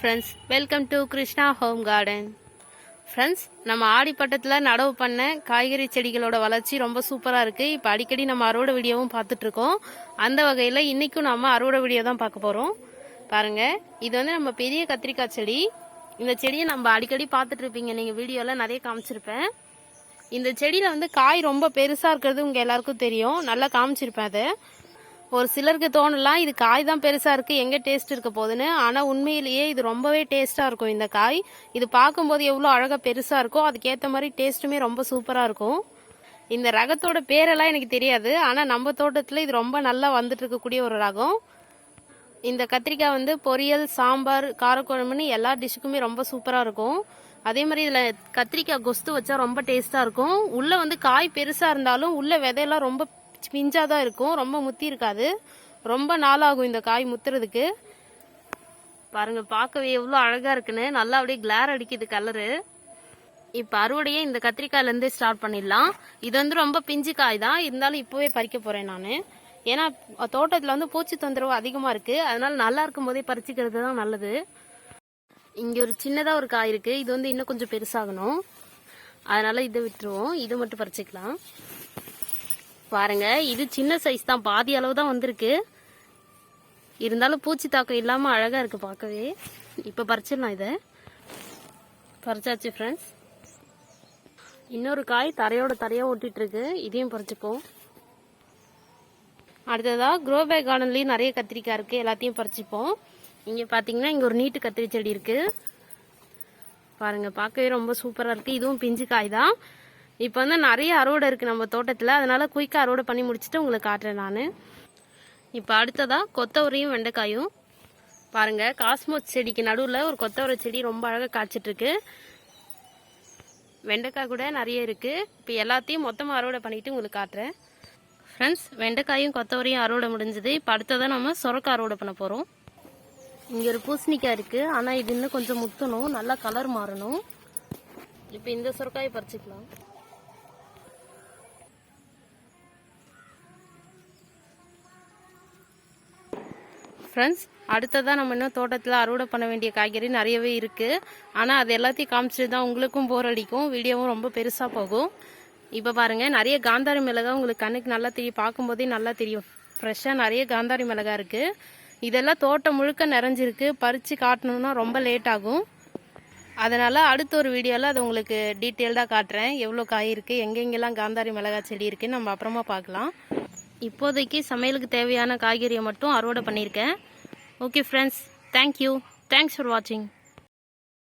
Friends, welcome to Krishna home garden. Friends, நம்ம ஆடிப்பட்டத்தில் நடவு பண்ண காய்கறி செடிகளோட வளர்ச்சி ரொம்ப சூப்பராக இருக்குது. இப்போ அடிக்கடி நம்ம அறுவடை வீடியோவும் பார்த்துட்ருக்கோம். அந்த வகையில் இன்றைக்கும் நம்ம அறுவடை வீடியோ தான் பார்க்க போகிறோம். பாருங்கள், இது வந்து நம்ம பெரிய கத்திரிக்காய் செடி. இந்த செடியை நம்ம அடிக்கடி பார்த்துட்ருப்பீங்க, நீங்கள் வீடியோவில் நிறைய காமிச்சிருப்பேன். இந்த செடியில் வந்து காய் ரொம்ப பெருசாக இருக்கிறது உங்கள் எல்லாருக்கும் தெரியும், நல்லா காமிச்சிருப்பேன். அதை ஒரு சிலருக்கு தோணலாம் இது காய் தான் பெருசாக இருக்குது, எங்கே டேஸ்ட் இருக்க போகுதுன்னு. ஆனால் உண்மையிலேயே இது ரொம்பவே டேஸ்ட்டாக இருக்கும். இந்த காய் இது பார்க்கும்போது எவ்வளோ அழகாக பெருசாக இருக்கோ அதுக்கேற்ற மாதிரி டேஸ்ட்டுமே ரொம்ப சூப்பராக இருக்கும். இந்த ரகத்தோட பேரெல்லாம் எனக்கு தெரியாது, ஆனால் நம்ம தோட்டத்தில் இது ரொம்ப நல்லா வந்துட்டு இருக்கக்கூடிய ஒரு ரகம். இந்த கத்திரிக்காய் வந்து பொரியல், சாம்பார், காரக்குழம்புன்னு எல்லா டிஷ்ஷுக்குமே ரொம்ப சூப்பராக இருக்கும். அதே மாதிரி இதில் கத்திரிக்காய் கொஸ்து வச்சா ரொம்ப டேஸ்ட்டாக இருக்கும். உள்ளே வந்து காய் பெருசாக இருந்தாலும் உள்ளே விதையெல்லாம் ரொம்ப பிஞ்சாக தான் இருக்கும், ரொம்ப முத்தி இருக்காது. ரொம்ப நாளாகும் இந்த காய் முத்துறதுக்கு. பாருங்க, பார்க்கவே எவ்வளோ அழகாக இருக்குன்னு, நல்லா அப்படியே கிளார் அடிக்குது கலரு. இப்போ அறுவடையே இந்த கத்திரிக்காயிலேருந்தே ஸ்டார்ட் பண்ணிடலாம். இது வந்து ரொம்ப பிஞ்சு காய் தான், இருந்தாலும் இப்போவே பறிக்க போகிறேன் நான். ஏன்னா தோட்டத்தில் வந்து பூச்சி தொந்தரவு அதிகமாக இருக்குது, அதனால நல்லா இருக்கும் போதே பறிச்சுக்கிறது தான் நல்லது. இங்கே ஒரு சின்னதாக ஒரு காய் இருக்குது, இது வந்து இன்னும் கொஞ்சம் பெருசாகணும், அதனால இதை விட்டுருவோம். இதை மட்டும் பறிச்சுக்கலாம். பாருங்க, இது சின்ன சைஸ் தான், பாதி அளவு தான் வந்திருக்கு. இருந்தாலும் பூச்சி தாக்கம் இல்லாமல் அழகாக இருக்குது பார்க்கவே. இப்போ பறிச்சிடலாம். இதை பறிச்சாச்சு ஃப்ரெண்ட்ஸ். இன்னொரு காய் தரையோட தரையாக ஒட்டிட்டு இருக்கு, இதையும் பறிச்சுப்போம். அடுத்ததாக க்ரோ பேக் கார்டன்லேயும் நிறைய கத்திரிக்காய் இருக்குது, எல்லாத்தையும் பறிச்சுப்போம். இங்கே பார்த்தீங்கன்னா இங்கே ஒரு நீட்டு கத்திரி செடி இருக்குது. பாருங்கள், பார்க்கவே ரொம்ப சூப்பராக இருக்குது. இதுவும் பிஞ்சு காய் தான். இப்போ வந்து நிறைய அறுவடை இருக்குது நம்ம தோட்டத்தில், அதனால குயிக்காக அறுவடை பண்ணி முடிச்சுட்டு உங்களுக்கு காட்டுறேன் நான். இப்போ அடுத்ததாக கொத்தவரையும் வெண்டைக்காயும். பாருங்கள், காஸ்மோஸ் செடிக்கு நடுவில் ஒரு கொத்தவரை செடி ரொம்ப அழகாக காய்ச்சிட்ருக்கு. வெண்டைக்காய் கூட நிறைய இருக்குது. இப்போ எல்லாத்தையும் மொத்தமாக அறுவடை பண்ணிவிட்டு உங்களுக்கு காட்டுறேன். ஃப்ரெண்ட்ஸ், வெண்டைக்காயும் கொத்தவரையும் அறுவடை முடிஞ்சது. இப்போ அடுத்ததாக நம்ம சுரக்காய் அறுவடை பண்ண போகிறோம். இங்கே ஒரு பூசணிக்காய் இருக்குது, ஆனால் இது இன்னும் கொஞ்சம் முத்தணும், நல்லா கலர் மாறணும். இப்போ இந்த சுரக்காயை பறிச்சுக்கலாம். ஃப்ரெண்ட்ஸ், அடுத்ததாக நம்ம இன்னும் தோட்டத்தில் அறுவடை பண்ண வேண்டிய காய்கறி நிறையவே இருக்குது. ஆனால் அது எல்லாத்தையும் காமிச்சிட்டு தான் உங்களுக்கும் போர் அடிக்கும், வீடியோவும் ரொம்ப பெருசாக போகும். இப்போ பாருங்கள், நிறைய காந்தாரி மிளகாய் உங்களுக்கு கண்ணுக்கு நல்லா தெரியும், பார்க்கும்போதே நல்லா தெரியும். ஃப்ரெஷ்ஷாக நிறைய காந்தாரி மிளகாய் இருக்குது. இதெல்லாம் தோட்டம் முழுக்க நிறைஞ்சிருக்கு, பறித்து காட்டணுன்னா ரொம்ப லேட் ஆகும். அதனால் அடுத்த ஒரு வீடியோவில் அதை உங்களுக்கு டீட்டெயில்டாக காட்டுறேன், எவ்வளோ காய் இருக்குது, எங்கெங்கெல்லாம் காந்தாரி மிளகாய் செடி இருக்குன்னு நம்ம அப்புறமா பார்க்கலாம். இப்போதைக்கு சமையலுக்கு தேவையான காய்கறியை மட்டும் அறுவடை பண்ணியிருக்கேன். Okay friends, thank you. Thanks for வாட்சிங்.